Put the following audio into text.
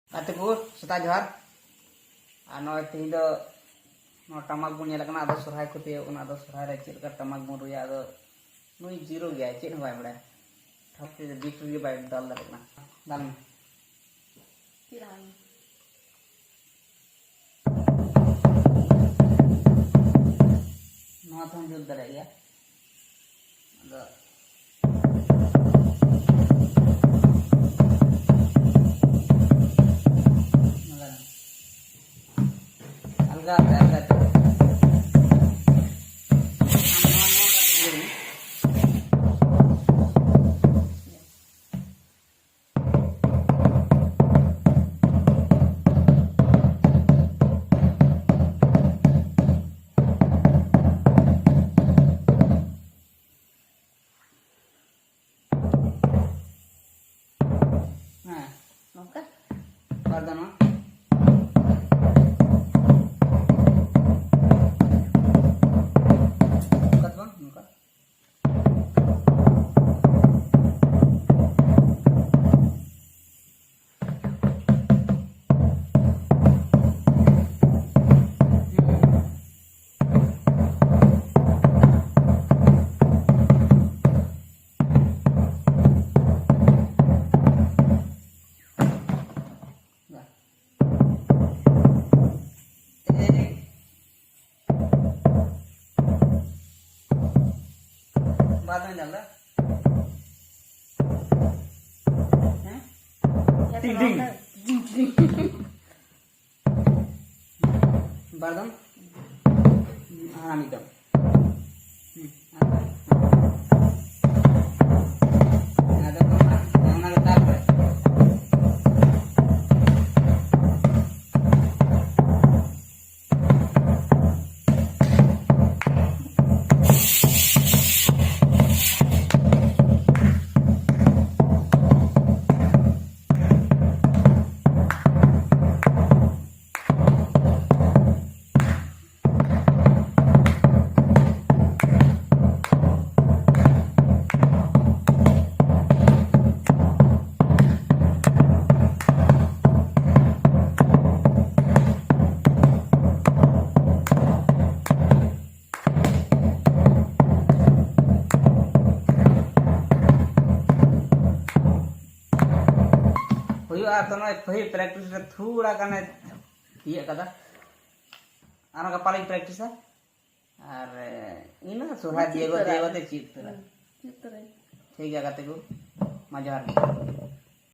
Kata ko seta johar ano tin do no tamak bun nyala kana ado surhai ko te ona ado surhai ra chit ka tamak bun ruya ado nui zero gaya chit no bai bada thap te bit ri bai dal la na dal Tiran. no thon jud dare ya ado alga alga Nongka. Pardon. Kat bang, muka. बाद में डाल Ting ting. बारदम आरामिदम ada mana letak तो ना पही practice रे थोड़ा कने दिया कदा आना का पाली प्रैक्टिस है और इना सोहा दिएगो देवते चित्तर Tiran. ठीक है कते को मजा आ